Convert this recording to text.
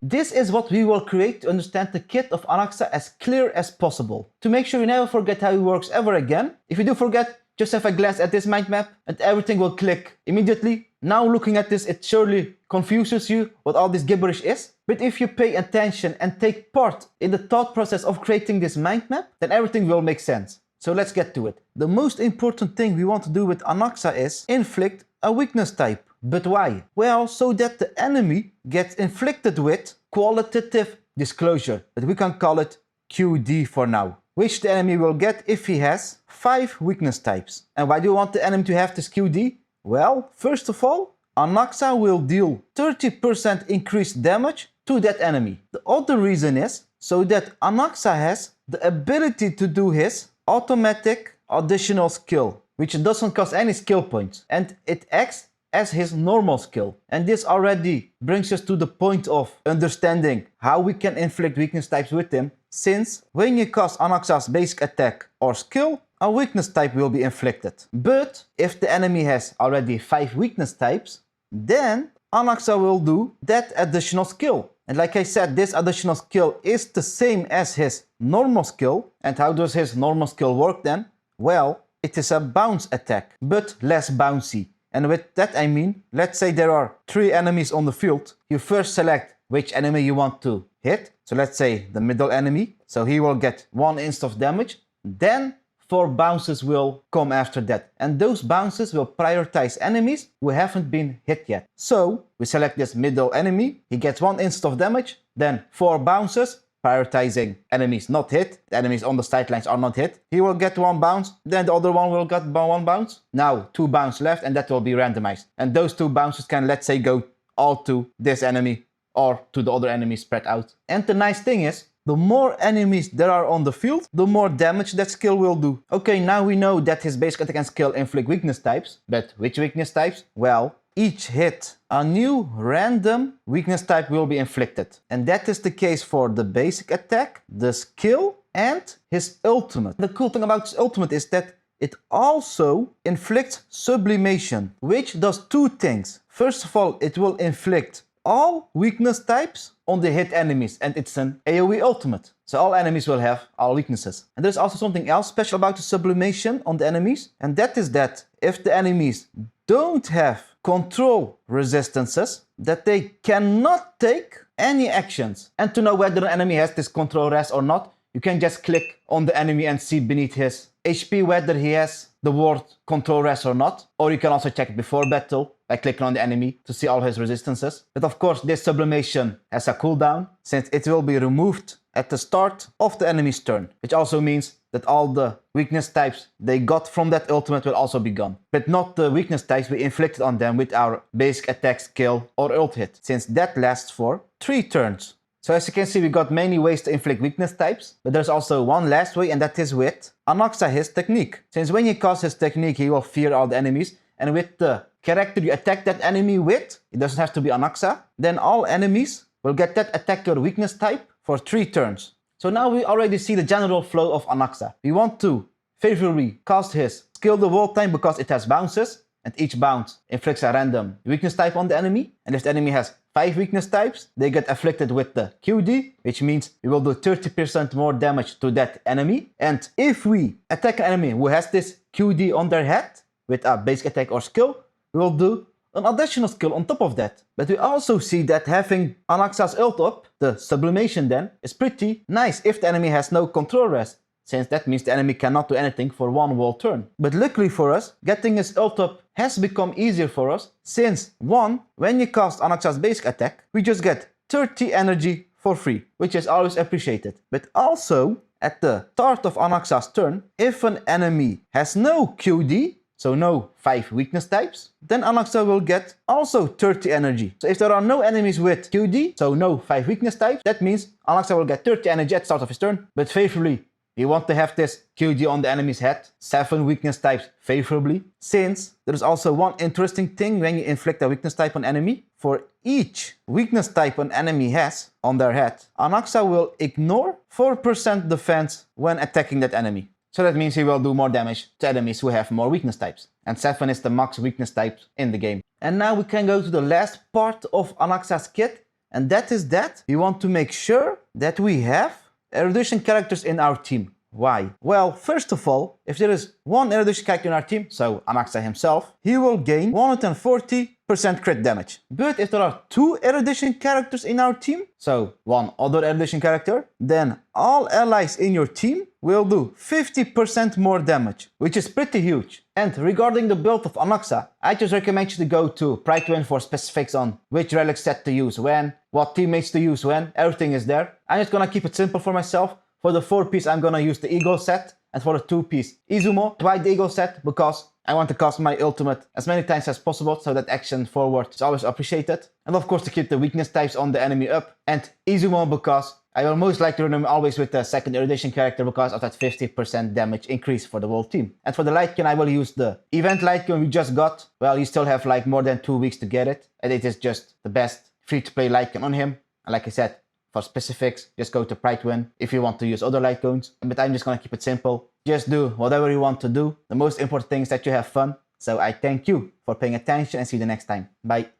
This is what we will create to understand the kit of Anaxa as clear as possible. To make sure you never forget how it works ever again. If you do forget, just have a glance at this mind map and everything will click immediately. Now looking at this, it surely confuses you what all this gibberish is. But if you pay attention and take part in the thought process of creating this mind map, then everything will make sense. So let's get to it. The most important thing we want to do with Anaxa is inflict a weakness type. But why? Well, so that the enemy gets inflicted with qualitative disclosure, but we can call it QD for now, which the enemy will get if he has 5 weakness types. And why do you want the enemy to have this QD? Well, first of all, Anaxa will deal 30% increased damage to that enemy. The other reason is so that Anaxa has the ability to do his automatic additional skill, which doesn't cost any skill points, and it acts as his normal skill. And this already brings us to the point of understanding how we can inflict weakness types with him, since when you cast Anaxa's basic attack or skill, a weakness type will be inflicted. But if the enemy has already 5 weakness types, then Anaxa will do that additional skill. And like I said, this additional skill is the same as his normal skill. And how does his normal skill work then? Well, it is a bounce attack, but less bouncy. And with that I mean, let's say there are 3 enemies on the field. You first select which enemy you want to hit. So let's say the middle enemy. So he will get 1 inst of damage. Then 4 bounces will come after that. And those bounces will prioritize enemies who haven't been hit yet. So we select this middle enemy. He gets 1 inst of damage. Then 4 bounces, prioritizing enemies not hit. The enemies on the sidelines are not hit. He will get 1 bounce, then the other one will get 1 bounce. Now 2 bounce left, and that will be randomized. And those 2 bounces can, let's say, go all to this enemy or to the other enemy spread out. And the nice thing is, the more enemies there are on the field, the more damage that skill will do. Okay, now we know that his basic attack and skill inflict weakness types. But which weakness types? Well, each hit, a new random weakness type will be inflicted. And that is the case for the basic attack, the skill, and his ultimate. The cool thing about his ultimate is that it also inflicts sublimation, which does 2 things. First of all, it will inflict all weakness types on the hit enemies, and it's an AoE ultimate. So all enemies will have all weaknesses. And there's also something else special about the sublimation on the enemies, and that is that if the enemies don't have control resistances, that they cannot take any actions. And to know whether an enemy has this control res or not, you can just click on the enemy and see beneath his HP whether he has the word control res or not. Or you can also check it before battle by clicking on the enemy to see all his resistances. But of course, this sublimation has a cooldown, since it will be removed at the start of the enemy's turn, which also means that all the weakness types they got from that ultimate will also be gone. But not the weakness types we inflicted on them with our basic attack, skill or ult hit, since that lasts for 3 turns. So as you can see, we got many ways to inflict weakness types, but there's also one last way, and that is with Anaxa, his technique. Since when you cast his technique, he will fear all the enemies, and with the character you attack that enemy with, it doesn't have to be Anaxa, then all enemies will get that attacker weakness type for 3 turns. So now we already see the general flow of Anaxa. We want to favorably cast his skill the whole time because it has bounces, and each bounce inflicts a random weakness type on the enemy. And if the enemy has 5 weakness types, they get afflicted with the QD, which means we will do 30% more damage to that enemy. And if we attack an enemy who has this QD on their head with a basic attack or skill, we will do an additional skill on top of that. But we also see that having Anaxa's ult up, the sublimation then, is pretty nice if the enemy has no control rest, since that means the enemy cannot do anything for 1 whole turn. But luckily for us, getting his ult up has become easier for us, since 1, when you cast Anaxa's basic attack, we just get 30 energy for free, which is always appreciated. But also, at the start of Anaxa's turn, if an enemy has no QD, so no 5 weakness types, then Anaxa will get also 30 energy. So if there are no enemies with QD, so no 5 weakness types, that means Anaxa will get 30 energy at the start of his turn. But favorably, you want to have this QD on the enemy's head, 7 weakness types favorably, since there is also one interesting thing when you inflict a weakness type on enemy. For each weakness type an enemy has on their head, Anaxa will ignore 4% defense when attacking that enemy. So that means he will do more damage to enemies who have more weakness types. And 7 is the max weakness type in the game. And now we can go to the last part of Anaxa's kit, And that is that we want to make sure that we have erudition characters in our team. Why? Well, first of all, if there is one erudition character in our team, so Anaxa himself, he will gain 140% crit damage. But if there are two erudition characters in our team, so one other erudition character, then all allies in your team will do 50% more damage, which is pretty huge. And regarding the build of Anaxa, I just recommend you to go to Pride for specifics on which relic set to use when, what teammates to use when, everything is there. I'm just gonna keep it simple for myself. For the 4-piece, I'm gonna use the Eagle set, and for the 2-piece, Izumo, Dwight the Eagle set, because I want to cast my ultimate as many times as possible, so that action forward is always appreciated. And of course to keep the weakness types on the enemy up, and Izumo because I will most likely run him always with the second erudition character because of that 50% damage increase for the whole team. And for the Lightkin, I will use the event Lightkin we just got. Well, you still have like more than 2 weeks to get it, and it is just the best free-to-play Lightkin on him. And like I said, for specifics, just go to Pridewin if you want to use other light cones. But I'm just gonna keep it simple. Just do whatever you want to do. The most important thing is that you have fun. So I thank you for paying attention and see you the next time. Bye.